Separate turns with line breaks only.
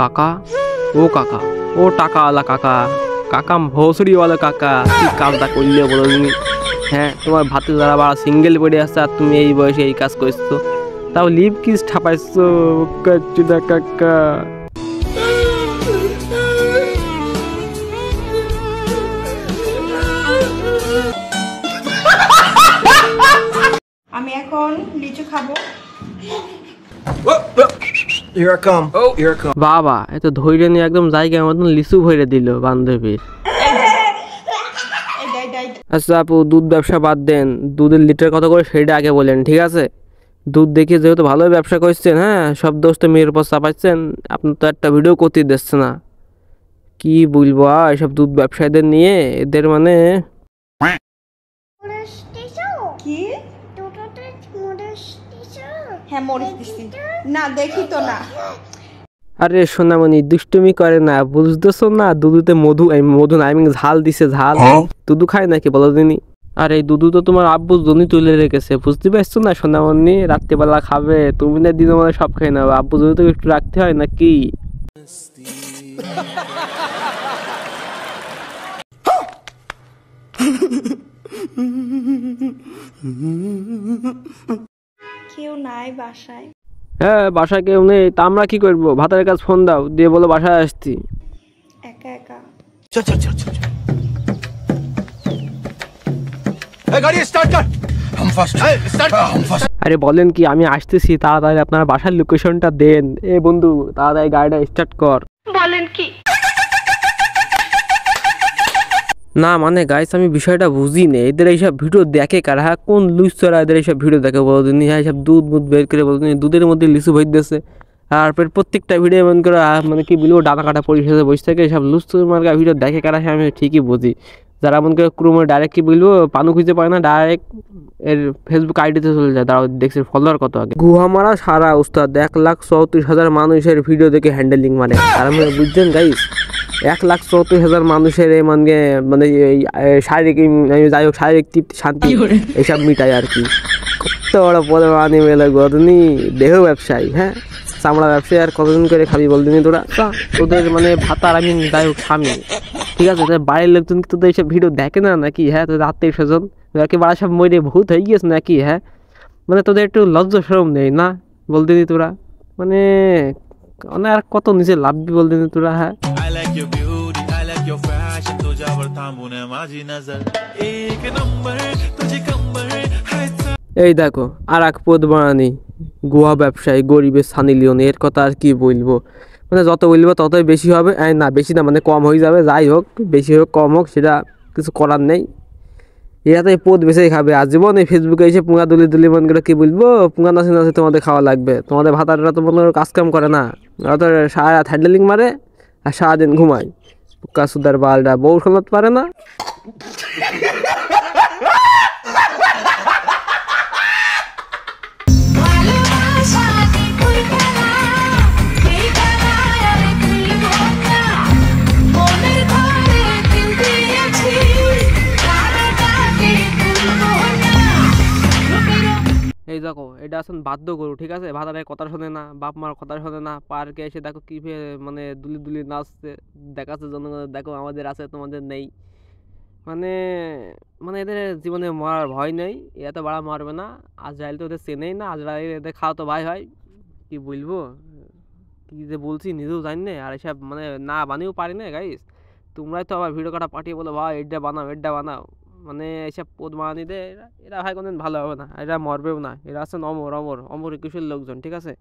কাকা ও টাকাওয়ালা কাকা, কাকা ভোসড়িওয়ালা কাকা, কি কাজটা করলে বলো তুমি? হ্যাঁ, তোমার ভাতে যারা বা সিঙ্গেল পড়ে আসছে আর তুমি এই বয়সে এই কাজ করছো, তাও লিপ কিস ঠাপাইছো কাচুদা কাকা।
আমি এখন লিচু খাবো।
বাবা এত ধৈর্য নিয়ে একদম জায়গার মতন লিচু ভরে দিল বান্ধবীর। আচ্ছা আপু, দুধ ব্যবসা বাদ দেন, দুধের লিটার কত করে সেটা আগে বলেন, ঠিক আছে? দুধ দেখে যেহেতু ভালো ব্যবসা করছেন, হ্যাঁ, সব দোষ তো মেয়ের উপর চাপাচ্ছেন, আপনি তো একটা ভিডিও করতে দিচ্ছে না। কি বলবো এসব দুধ ব্যবসায়ীদের নিয়ে, এদের মানে
কি? হ্যাঁ মরিচ দিছি না, দেখি তো না।
আরে সোনামণি দুষ্টুমি করে না, বুঝতেছো না? দুধুতে মধু আই মিন ঝাল দিছে, ঝাল। দুধু খায় নাকি বলো দিনি? আর এই দুধু তো তোমার আব্বু জনি তুলে রেখেছে, বুঝতে পারছো না সোনামণি? রাত্রিবেলা খাবে, তুমি না দিনের বেলা সব খাই নাও, আব্বু জনি তো একটু রাখতে হয় নাকি?
কেউ নাই বাসায়?
হ্যাঁ বাসায় কেউ নেই, তা আমরা কি করবো? ভাতার কাছে ফোন দাও, দিয়ে বলো বাসায় আসছি।
একা একা
আরে বলেন কি, আমি আসতেছি, তাড়াতাড়ি আপনার বাসার লোকেশনটা দেন। এ বন্ধু তাড়াতাড়ি গাড়িটা স্টার্ট কর।
বলেন কি?
না মানে গাইস, আমি বিষয়টা বুঝি না, এদের এইসব ভিডিও দেখে কারা? হ্যাঁ, কোন লুচ্ছরা এদের এইসব ভিডিও দেখে বলো দিন? হ্যাঁ, এইসব দুধ বের করে বলো দিন, দুধের মধ্যে লিচু ভরে দিচ্ছে, আর প্রত্যেকটা ভিডিও এমন করে মানে কি বলবো, ডানা কাটা পরিষেবা বসে থাকে। সব লুচ্ছু মার্কা ভিডিও দেখে কারা? হ্যাঁ আমি ঠিকই বুঝি, যারা এমন করে ক্রমে ডাইরেক্ট কি বলবো পানু খুঁজে পায় না, ডাইরেক্ট এর ফেসবুক আইডিতে চলে যায়। তারা দেখছে ফলোয়ার কত আগে। গুহামারা সারা উস্তাদ 1,34,000 মানুষের ভিডিও দেখে হ্যান্ডেলিং মানে, তার মানে বুঝছেন গাইস, 1,34,000 মানুষের মানে এই শারীরিক, যাই হোক শারীরিক তৃপ্তি, শান্তি এইসব মিটাই আর কি। কত বড় পদে মানি মেলে গদনি, দেহ ব্যবসায়ী, হ্যাঁ চামড়া ব্যবসায়ী। আর কতদিন করে খাবি বলদিনি তোরা? তোদের মানে ভাতার আমি যাই হোক স্বামী, ঠিক আছে? বাড়ির লোকজন কি তোদের এইসব ভিডিও দেখে না নাকি? হ্যাঁ, তোদের আত্মীয় স্বজন একেবারে সব মরে ভূত হয়ে গিয়েছে নাকি? হ্যাঁ, মানে তোদের একটু লজ্জা শরম নেই না বলদিনি তোরা? মানে আর কত নিজে লাভবি বলদিনি তোরা? হ্যাঁ এই দেখো আর এক পদ বানানি, গুহা ব্যবসায়ী, গরিবের সানি লিওন, এর কথা আর কি বলবো? মানে যত বলবো ততই বেশি হবে, না বেশি না মানে কম হয়ে যাবে। যাই হোক, বেশি হোক কম হোক সেটা কিছু করার নেই, এরা তো এই পদ বেছেই খাবে আজীবন। এই ফেসবুকে এসে পুঙ্গা দুলি মন করে কি বলবো, পুঙ্গা নাচে নাচে তোমাদের খাওয়া লাগবে। তোমাদের ভাতাররা তো মনে কাজ কাম করে না, ওরা তো সারা রাত হ্যান্ডেলিং মারে আর সারাদিন ঘুমায়। পুক্কা সুদার বালটা বউ সামলাতে পারে না। এই দেখো এটা আসলে বাধ্য করু, ঠিক আছে? ভাতারের কথা শোনে না, বাপ মার কথা শোনে না, পার্কে এসে দেখো কি মানে দুলি দুলি নাচছে, দেখাচ্ছে জনগণের দেখো আমাদের আছে তোমাদের নেই। মানে মানে এদের জীবনে মরার ভয় নেই, এরা তো বাড়া মারবে না। আজরাইল তো ওদের চেনেই না, আজরাইল এদের খাওয়া তো ভাই হয়। কি বলবো, কি যে বলছি নিজেও জানি না, আর এসব মানে না বানিয়েও পারি না গাইস। তোমরাই তো আবার ভিডিও কাটা পাঠিয়ে বলো ভাই এটা বানাও, মানে এইসব পদ বানানি দে। এরা ভাই কোনদিন ভালো হবে না, এরা মরবেও না, এরা আছেন অমর অমর অমর একুশের লোকজন, ঠিক আছে?